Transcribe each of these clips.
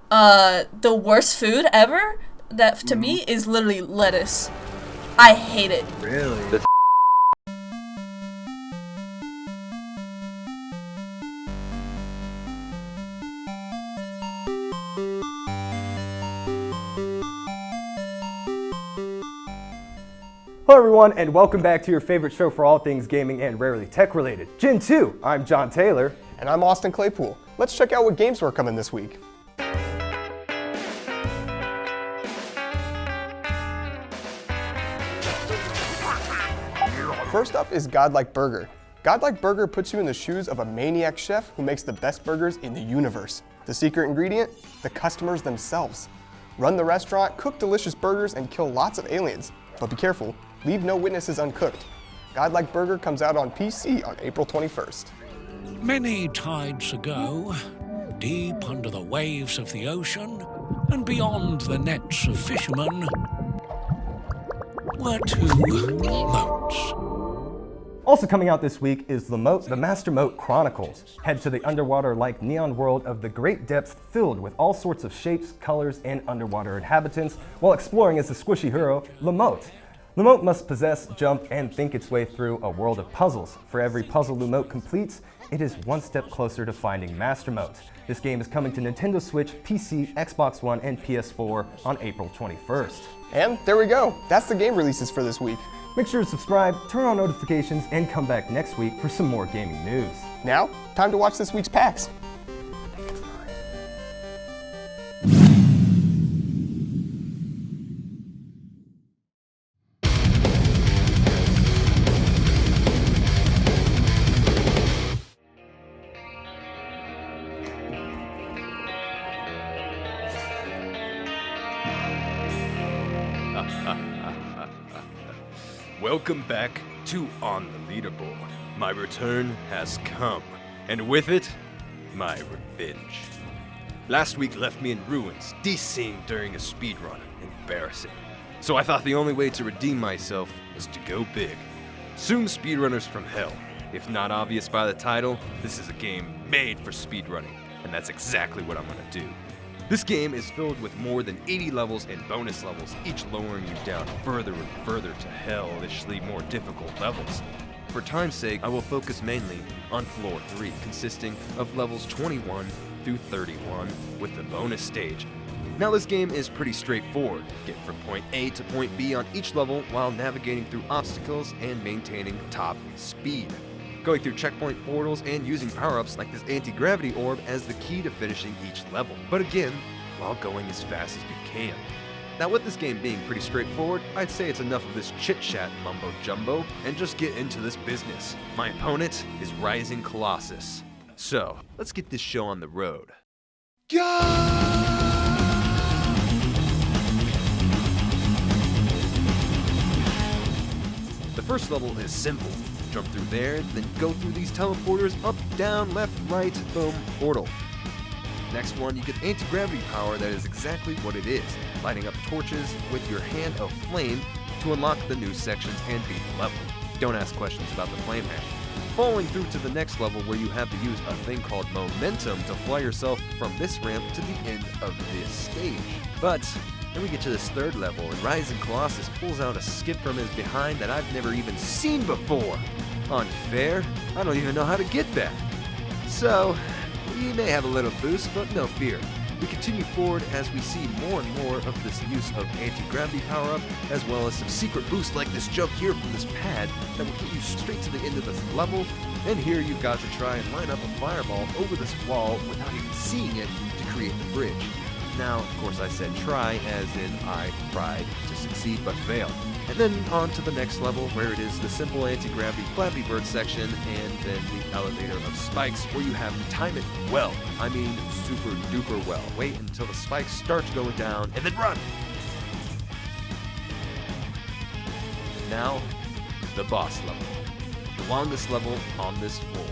The worst food ever, that to me is literally lettuce. I hate it. Really? Hello everyone, and welcome back to your favorite show for all things gaming and rarely tech related, Gentoo. I'm John Taylor. And I'm Austin Claypool. Let's check out what games are coming this week. First up is Godlike Burger. Godlike Burger puts you in the shoes of a maniac chef who makes the best burgers in the universe. The secret ingredient? The customers themselves. Run the restaurant, cook delicious burgers, and kill lots of aliens. But be careful, leave no witnesses uncooked. Godlike Burger comes out on PC on April 21st. Many tides ago, deep under the waves of the ocean, and beyond the nets of fishermen, were two moats. Also coming out this week is The Master Moat Chronicles. Head to the underwater-like neon world of the great depths filled with all sorts of shapes, colors, and underwater inhabitants while exploring as the squishy hero, Lamote. Lamote must possess, jump, and think its way through a world of puzzles. For every puzzle Lamote completes, it is one step closer to finding Master Moat. This game is coming to Nintendo Switch, PC, Xbox One, and PS4 on April 21st. And there we go. That's the game releases for this week. Make sure to subscribe, turn on notifications, and come back next week for some more gaming news. Now, time to watch this week's packs. Welcome back to On the Leaderboard. My return has come, and with it, my revenge. Last week left me in ruins, desync during a speedrun. Embarrassing. So I thought the only way to redeem myself was to go big. Soon speedrunners from hell. If not obvious by the title, this is a game made for speedrunning, and that's exactly what I'm gonna do. This game is filled with more than 80 levels and bonus levels, each lowering you down further and further to hellishly more difficult levels. For time's sake, I will focus mainly on Floor 3, consisting of levels 21 through 31, with the bonus stage. Now this game is pretty straightforward. Get from point A to point B on each level while navigating through obstacles and maintaining top speed. Going through checkpoint portals and using power-ups like this anti-gravity orb as the key to finishing each level. But again, while going as fast as you can. Now with this game being pretty straightforward, I'd say it's enough of this chit-chat mumbo-jumbo and just get into this business. My opponent is Rising Colossus. So, let's get this show on the road. Go! The first level is simple. Jump through there, then go through these teleporters, up, down, left, right, boom, portal. Next one, you get anti-gravity power that is exactly what it is, lighting up torches with your hand of flame to unlock the new sections and beat the level. Don't ask questions about the flame hand. Following through to the next level where you have to use a thing called momentum to fly yourself from this ramp to the end of this stage. But then we get to this third level, and Rising Colossus pulls out a skip from his behind that I've never even seen before. Unfair? I don't even know how to get that. So, we may have a little boost, but no fear. We continue forward as we see more and more of this use of anti-gravity power-up, as well as some secret boosts like this jump here from this pad that will get you straight to the end of this level. And here you've got to try and line up a fireball over this wall without even seeing it to create the bridge. Now, of course, I said try, as in I tried to succeed but failed. And then on to the next level, where it is the simple anti-gravity Flappy Bird section, and then the elevator of spikes, where you have to time it well. I mean, super duper well. Wait until the spikes start going down, and then run! Now, the boss level. The longest level on this floor.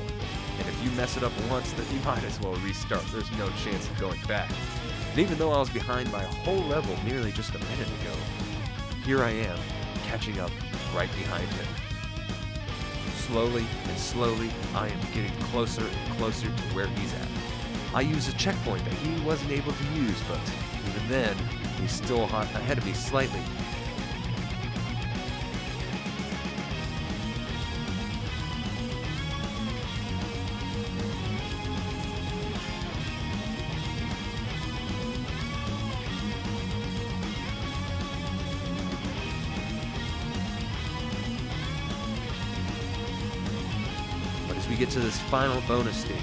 And if you mess it up once, then you might as well restart. There's no chance of going back. And even though I was behind by a whole level nearly just a minute ago, here I am, catching up right behind him. Slowly and slowly, I am getting closer and closer to where he's at. I used a checkpoint that he wasn't able to use, but even then, he's still ahead of me slightly. As we get to this final bonus stage,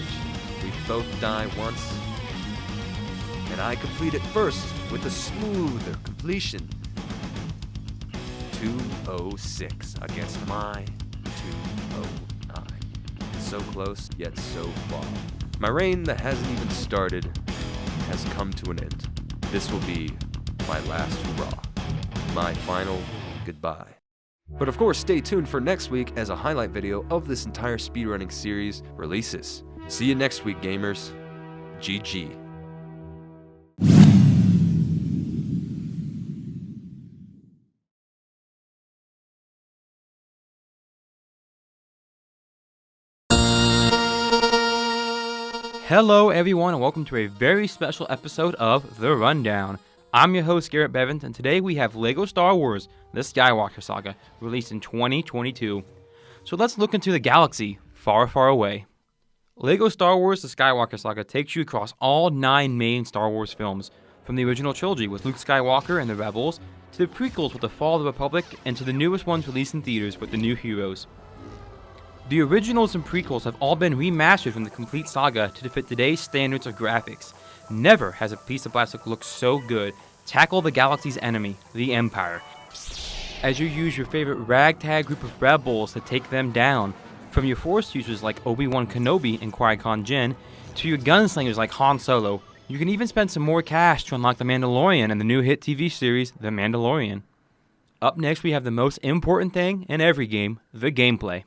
we both die once, and I complete it first with a smoother completion. 206 against my 209. So close, yet so far. My reign that hasn't even started has come to an end. This will be my last hurrah, my final goodbye. But of course, stay tuned for next week as a highlight video of this entire speedrunning series releases. See you next week, gamers. GG. Hello everyone and welcome to a very special episode of The Rundown. I'm your host Garrett Bevans, and today we have LEGO Star Wars The Skywalker Saga, released in 2022. So let's look into the galaxy far, far away. LEGO Star Wars The Skywalker Saga takes you across all 9 main Star Wars films, from the original trilogy with Luke Skywalker and the Rebels, to the prequels with The Fall of the Republic, and to the newest ones released in theaters with the new heroes. The originals and prequels have all been remastered from the complete saga to fit today's standards of graphics. Never has a piece of plastic looked so good. Tackle the galaxy's enemy, the Empire, as you use your favorite ragtag group of rebels to take them down. From your Force users like Obi-Wan Kenobi and Qui-Gon Jinn, to your gunslingers like Han Solo. You can even spend some more cash to unlock the Mandalorian and the new hit TV series, The Mandalorian. Up next we have the most important thing in every game, the gameplay.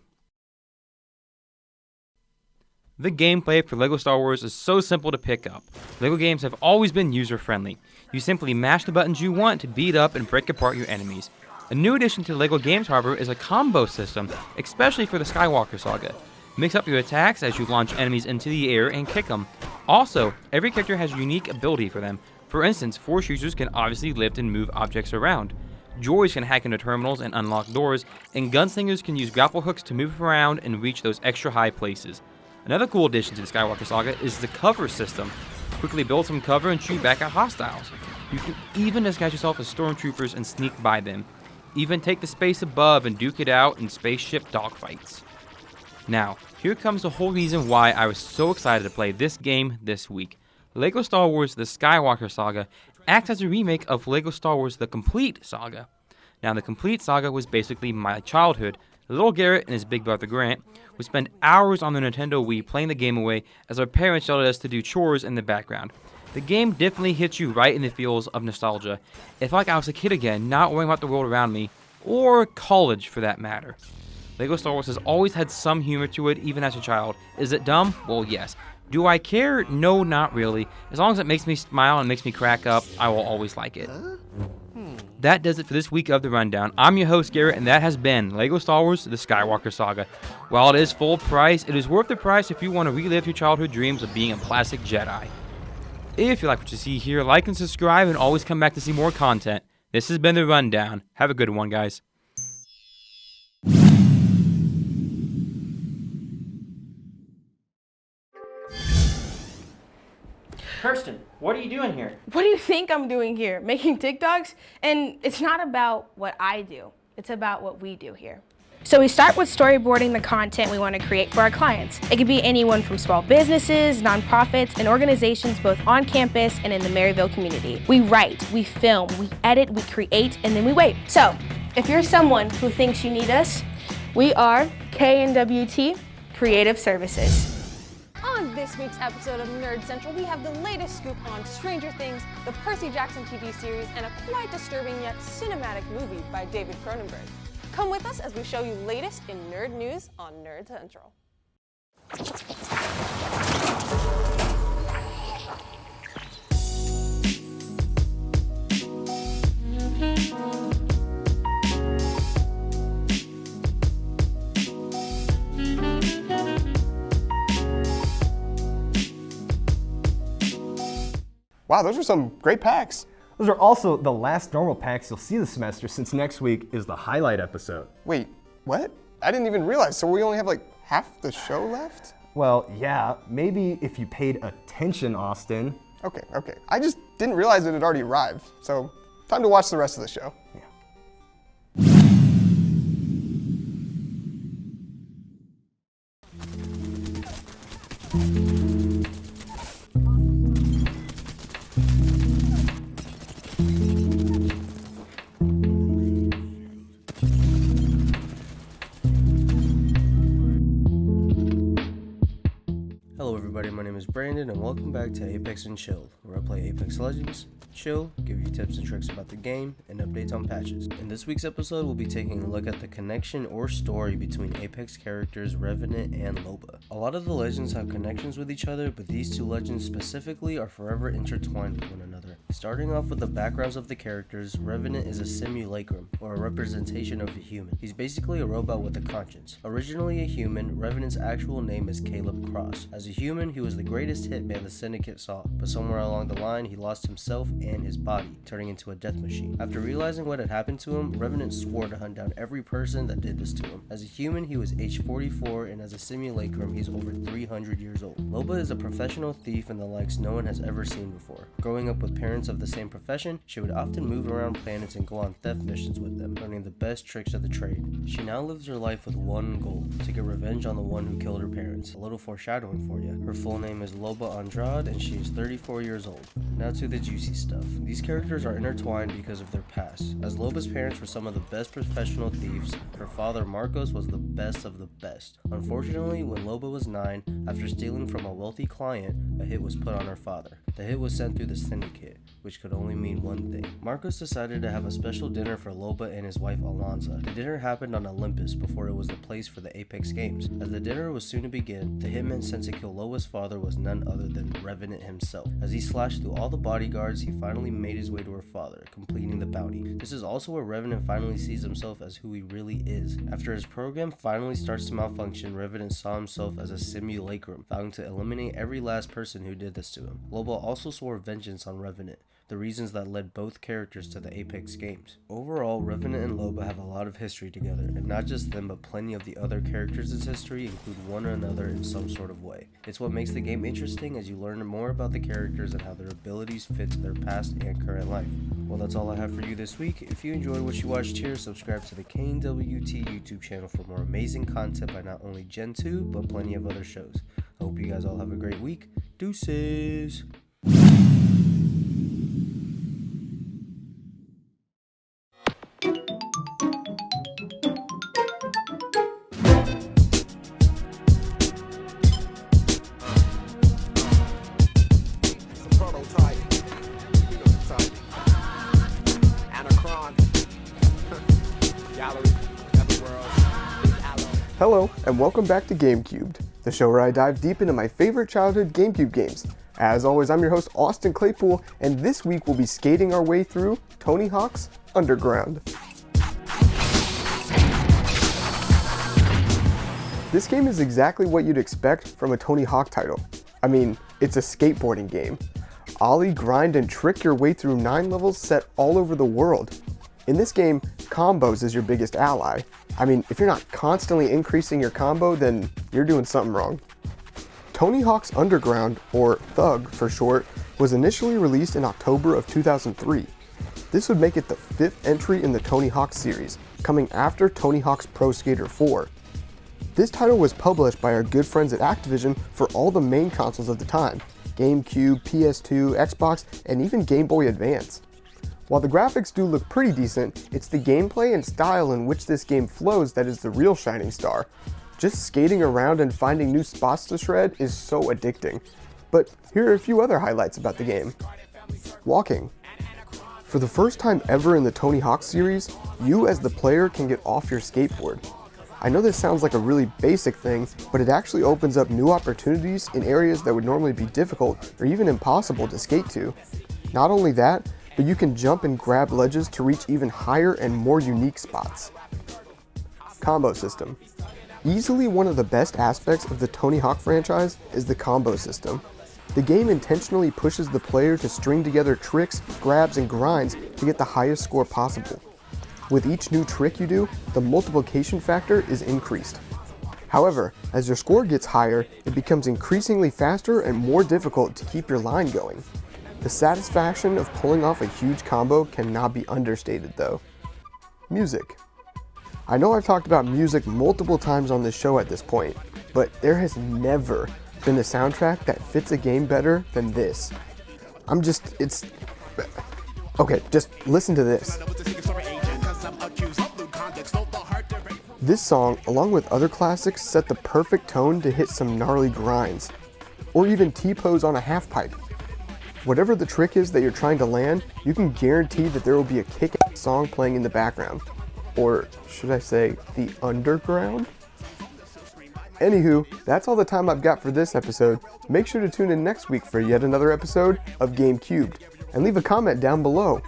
The gameplay for LEGO Star Wars is so simple to pick up. LEGO games have always been user-friendly. You simply mash the buttons you want to beat up and break apart your enemies. A new addition to LEGO games, however, is a combo system, especially for the Skywalker Saga. Mix up your attacks as you launch enemies into the air and kick them. Also, every character has a unique ability for them. For instance, Force users can obviously lift and move objects around. Droids can hack into terminals and unlock doors, and gunslingers can use grapple hooks to move around and reach those extra high places. Another cool addition to the Skywalker Saga is the cover system. Quickly build some cover and shoot back at hostiles. You can even disguise yourself as stormtroopers and sneak by them. Even take the space above and duke it out in spaceship dogfights. Now, here comes the whole reason why I was so excited to play this game this week. LEGO Star Wars The Skywalker Saga acts as a remake of LEGO Star Wars The Complete Saga. Now, The Complete Saga was basically my childhood. Little Garrett and his big brother Grant would spend hours on the Nintendo Wii playing the game away as our parents yelled at us to do chores in the background. The game definitely hits you right in the feels of nostalgia. It felt like I was a kid again, not worrying about the world around me, or college for that matter. LEGO Star Wars has always had some humor to it, even as a child. Is it dumb? Well, yes. Do I care? No, not really. As long as it makes me smile and makes me crack up, I will always like it. That does it for this week of The Rundown. I'm your host, Garrett, and that has been LEGO Star Wars The Skywalker Saga. While it is full price, it is worth the price if you want to relive your childhood dreams of being a classic Jedi. If you like what you see here, like and subscribe, and always come back to see more content. This has been The Rundown. Have a good one, guys. Kirsten, what are you doing here? What do you think I'm doing here? Making TikToks? And it's not about what I do. It's about what we do here. So we start with storyboarding the content we want to create for our clients. It could be anyone from small businesses, nonprofits, and organizations both on campus and in the Maryville community. We write, we film, we edit, we create, and then we wait. So if you're someone who thinks you need us, we are KNWT Creative Services. On this week's episode of Nerd Central, we have the latest scoop on Stranger Things, the Percy Jackson TV series, and a quite disturbing yet cinematic movie by David Cronenberg. Come with us as we show you latest in nerd news on Nerd Central. Wow, those are some great packs. Those are also the last normal packs you'll see this semester, since next week is the highlight episode. Wait, what? I didn't even realize, so we only have like half the show left? Well, yeah, maybe if you paid attention, Austin. Okay. I just didn't realize it had already arrived, so time to watch the rest of the show. Yeah. Hello everybody, my name is Brandon and welcome back to Apex and Chill, where I play Apex Legends, chill, give you tips and tricks about the game, and updates on patches. In this week's episode, we'll be taking a look at the connection or story between Apex characters Revenant and Loba. A lot of the legends have connections with each other, but these two legends specifically are forever intertwined with one another. Starting off with the backgrounds of the characters, Revenant is a simulacrum, or a representation of a human. He's basically a robot with a conscience. Originally a human, Revenant's actual name is Caleb Cross. As a human, he was the greatest hitman the Syndicate saw, but somewhere along the line, he lost himself and his body, turning into a death machine. After realizing what had happened to him, Revenant swore to hunt down every person that did this to him. As a human, he was age 44, and as a simulacrum, he's over 300 years old. Loba is a professional thief and the likes no one has ever seen before. Growing up with parents of the same profession, she would often move around planets and go on theft missions with them, learning the best tricks of the trade. She now lives her life with one goal, to get revenge on the one who killed her parents. A little foreshadowing for you. Her full name is Loba Andrade, and she is 34 years old. Now to the juicy stuff. These characters are intertwined because of their past. As Loba's parents were some of the best professional thieves, her father Marcos was the best of the best. Unfortunately, when Loba was 9, after stealing from a wealthy client, a hit was put on her father. The hit was sent through the Syndicate, which could only mean one thing. Marcos decided to have a special dinner for Loba and his wife Alonza. The dinner happened on Olympus before it was the place for the Apex Games. As the dinner was soon to begin, the hitman sent to kill Loba's father was none other than Revenant himself. As he slashed through all the bodyguards, he finally made his way to her father, completing the bounty. This is also where Revenant finally sees himself as who he really is. After his program finally starts to malfunction, Revenant saw himself as a simulacrum, vowing to eliminate every last person who did this to him. Loba also swore vengeance on Revenant, the reasons that led both characters to the Apex Games. Overall, Revenant and Loba have a lot of history together, and not just them but plenty of the other characters' history include one another in some sort of way. It's what makes the game interesting as you learn more about the characters and how their abilities fit to their past and current life. Well, that's all I have for you this week. If you enjoyed what you watched here, subscribe to the KNWT YouTube channel for more amazing content by not only Gentoo, but plenty of other shows. I hope you guys all have a great week. Deuces! Hello, and welcome back to Gamecubed, the show where I dive deep into my favorite childhood Gamecube games. As always, I'm your host, Austin Claypool, and this week we'll be skating our way through Tony Hawk's Underground. This game is exactly what you'd expect from a Tony Hawk title. I mean, it's a skateboarding game. Ollie, grind, and trick your way through 9 levels set all over the world. In this game, combos is your biggest ally. I mean, if you're not constantly increasing your combo, then you're doing something wrong. Tony Hawk's Underground, or Thug for short, was initially released in October of 2003. This would make it the 5th entry in the Tony Hawk series, coming after Tony Hawk's Pro Skater 4. This title was published by our good friends at Activision for all the main consoles of the time, GameCube, PS2, Xbox, and even Game Boy Advance. While the graphics do look pretty decent, it's the gameplay and style in which this game flows that is the real shining star. Just skating around and finding new spots to shred is so addicting. But here are a few other highlights about the game. Walking. For the first time ever in the Tony Hawk series, you as the player can get off your skateboard. I know this sounds like a really basic thing, but it actually opens up new opportunities in areas that would normally be difficult or even impossible to skate to. Not only that, but you can jump and grab ledges to reach even higher and more unique spots. Combo system. Easily one of the best aspects of the Tony Hawk franchise is the combo system. The game intentionally pushes the player to string together tricks, grabs, and grinds to get the highest score possible. With each new trick you do, the multiplication factor is increased. However, as your score gets higher, it becomes increasingly faster and more difficult to keep your line going. The satisfaction of pulling off a huge combo cannot be understated though. Music. I know I've talked about music multiple times on this show at this point, but there has never been a soundtrack that fits a game better than this. Okay, just listen to this. This song, along with other classics, set the perfect tone to hit some gnarly grinds, or even T-pose on a half pipe. Whatever the trick is that you're trying to land, you can guarantee that there will be a kick-ass song playing in the background. Or should I say, the underground? Anywho, that's all the time I've got for this episode. Make sure to tune in next week for yet another episode of Gamecubed, and leave a comment down below.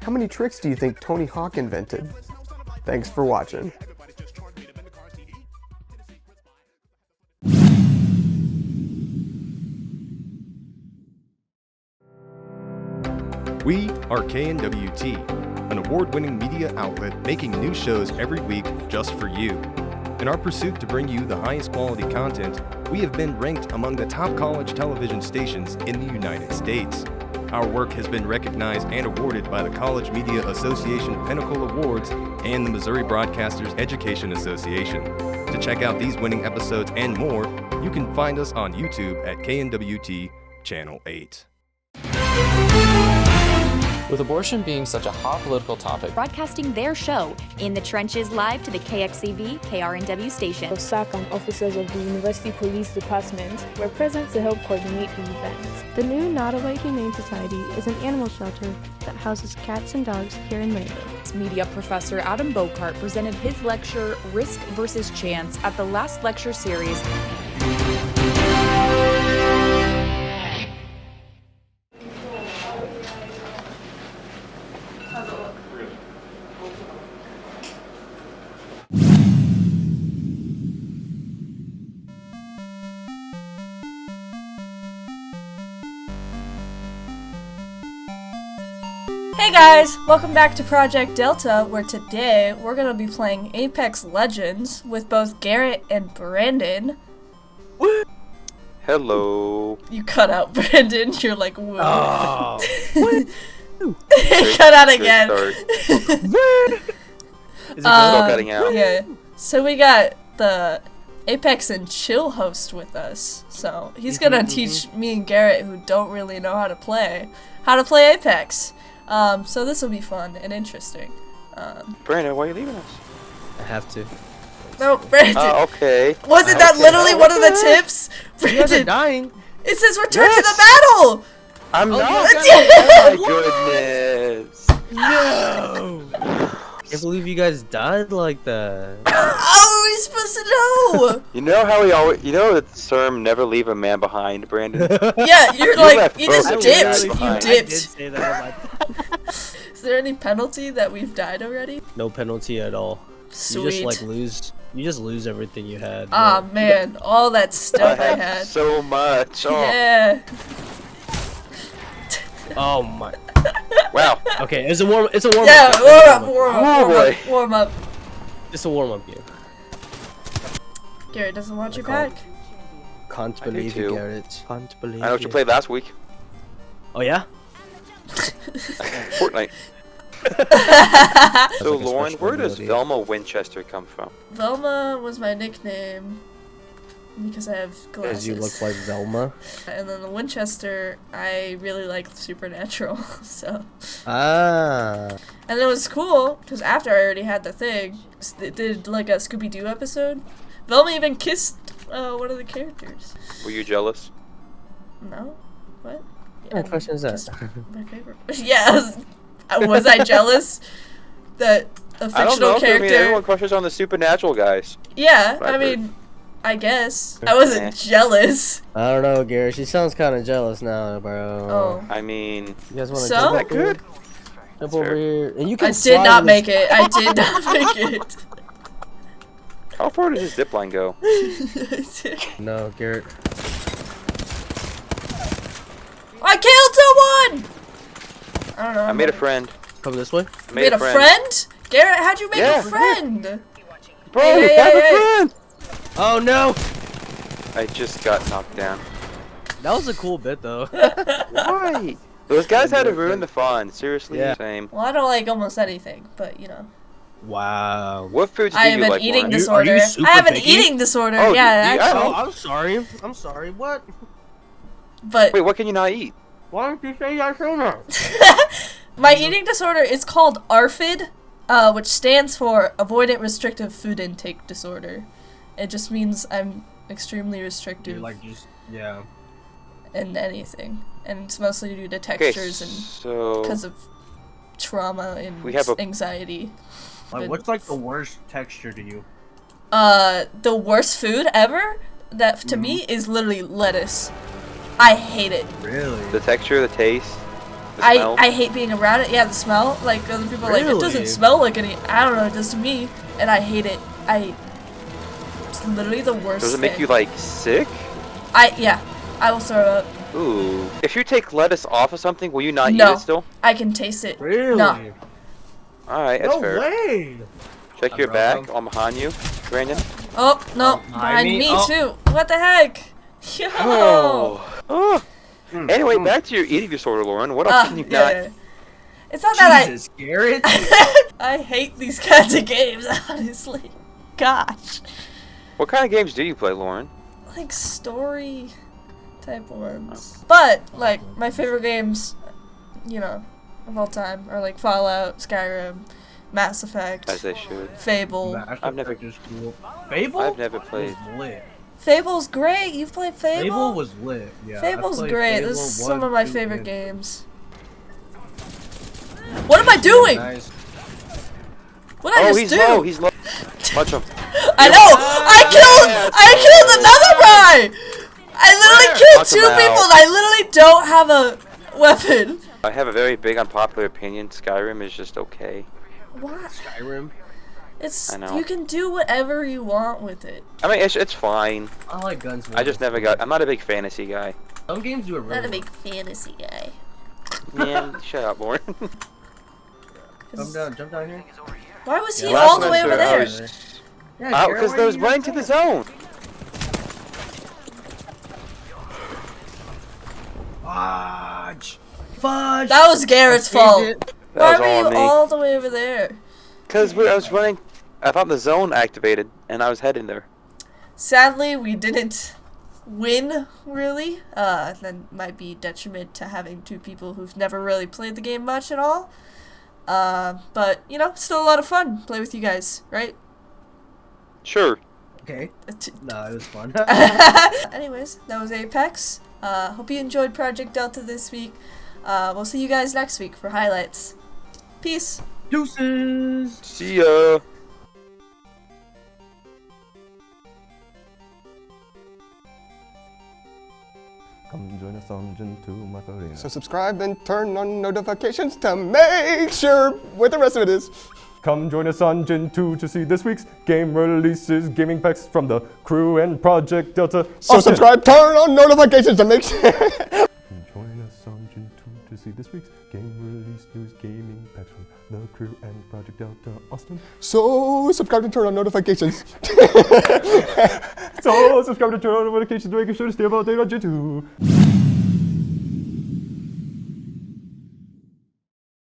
How many tricks do you think Tony Hawk invented? Thanks for watching. We are KNWT, an award-winning media outlet making new shows every week just for you. In our pursuit to bring you the highest quality content, we have been ranked among the top college television stations in the United States. Our work has been recognized and awarded by the College Media Association Pinnacle Awards and the Missouri Broadcasters Education Association. To check out these winning episodes and more, you can find us on YouTube at KNWT Channel 8. With abortion being such a hot political topic, broadcasting their show, In the Trenches, live to the KXCV KRNW station. The SAC and officers of the University Police Department were present to help coordinate the events. The new Nottoway Humane Society is an animal shelter that houses cats and dogs here in Louisville. Media professor Adam Bocart presented his lecture, Risk versus Chance, at the last lecture series. Hey guys, welcome back to Project Delta, where today we're going to be playing Apex Legends with both Garrett and Brandon. Hello. You cut out, Brandon. You're like, whoa. Oh. Cut out again. Is it still cutting out? Yeah. So we got the Apex and Chill host with us. So he's going to teach me and Garrett, who don't really know how to play Apex. So this will be fun and interesting. Brandon, why are you leaving us? I have to. No, Brandon. Okay. Wasn't that literally one of the tips? Brandon, you guys are dying. It says return to the battle. I'm not. Oh my goodness. No. I can't believe you guys died like that. How are we supposed to know? You know how we always, you know that the term "never leave a man behind," Brandon. Yeah, you're like, you just dipped. You I dipped. did say that. Is there any penalty that we've died already? No penalty at all. Sweet. You just like lose. You just lose everything you had. Ah man, all that stuff I had. So much. Oh. Yeah. Oh my. Wow. Okay, it's a warm. It's a warm. Yeah, up. warm up. It's a warm up game. Garrett doesn't want you back. Can't believe it, Garrett. Can't believe it. I know what you played last week. Oh yeah. Fortnite. So Lauren, where does Velma Winchester come from? Velma was my nickname because I have glasses. Because you look like Velma. And then the Winchester, I really liked Supernatural, so. Ah. And it was cool because after I already had the thing, they did like a Scooby-Doo episode. Velma even kissed one of the characters. Were you jealous? No. What? Yeah, what question is that? My favorite. Yeah. Was I jealous that a fictional I don't know, character? I mean, everyone crushes on the Supernatural guys. Yeah, I mean, I guess I wasn't jealous. I don't know, Garrett. She sounds kind of jealous now, bro. Oh. I mean, you guys want to jump that good? Jump over here, and you can. I did not make it. I did not make it. How far does this zipline go? No, Garrett. I don't know. I made a friend. Come this way. Made a friend? Garrett, how'd you make a friend? Bro, Hey, have hey, a hey. friend! Oh no! I just got knocked down. That was a cool bit though. Why? Those guys had to ruin the fun. Seriously, same. Well, I don't like almost anything, but you know. Wow. What foods do I you have an like, eating Lauren? disorder. I have an eating disorder. Oh, yeah, you- actually. Oh, I'm sorry. I'm sorry. What? But wait, what can you not eat? Why don't you say that sooner? my eating disorder is called ARFID, which stands for Avoidant Restrictive Food Intake Disorder. It just means I'm extremely restrictive. Yeah. In anything, and it's mostly due to textures and because of trauma and anxiety. Like, what's like the worst texture to you? The worst food ever that to me is literally lettuce. I hate it. Really? The texture, the taste, the smell? I hate being around it. Yeah, the smell. Like other people are like, it doesn't smell like any. I don't know. It does to me, and I hate it. It's literally the worst. Does it make you like sick? Yeah. I will throw up. Ooh. If you take lettuce off of something, will you not eat No. it still? I can taste it. Really? No. Alright, that's No fair. way! Check your back. I'm behind you, Brandon. Oh, no. Behind me, too. What the heck? Yo! Oh. Anyway, back to your eating disorder, Lauren. What else can you not... It's not that Jesus, Garrett. I hate these kinds of games, honestly. Gosh. What kind of games do you play, Lauren? Like story type ones. But, like, my favorite games, you know, of all time are like Fallout, Skyrim, Mass Effect. As they should. Fable. I've never... Fable? I've never played. Fable's great. You've played Fable? Fable was lit. Yeah. Fable's I played great. Fable This is 1, some of my 2, favorite and- games. What am I doing? Nice. What did I just he's do? low. He's low. Watch him. I know. I killed another guy. I literally killed Knock him two out. people and I literally don't have a weapon. I have a very big unpopular opinion. Skyrim is just okay. What? Skyrim? It's I know. you can do whatever you want with it. I mean, it's fine. I like guns. I just never got... I'm not a big fantasy guy. Some games do it really Not a big fantasy guy. Man, shut up, Lauren. Jump down here. Why was he Last all the way over semester, there? Because there was running to the zone. Fudge! Fudge! That was Garrett's fault. Why That was were all you me. all the way over there? Because I was running... I thought the zone activated, and I was heading there. Sadly, we didn't win, really. That might be detriment to having two people who've never really played the game much at all. But, you know, still a lot of fun. Play with you guys, right? Sure. Okay. No, it was fun. Anyways, that was Apex. Hope you enjoyed Project Delta this week. We'll see you guys next week for highlights. Peace. Deuces! See ya! Come join us on Gentoo, Macarena. So subscribe and turn on notifications to make sure what the rest of it is. Come join us on Gentoo to see this week's game releases, gaming packs from the crew and Project Delta. So subscribe, turn on notifications to make sure. Join us on Gentoo to see this week's game release news, gaming packs from the crew and Project Delta Austin. So subscribe and turn on notifications. So subscribe to turn on notifications to make sure to stay up all day on Gentoo.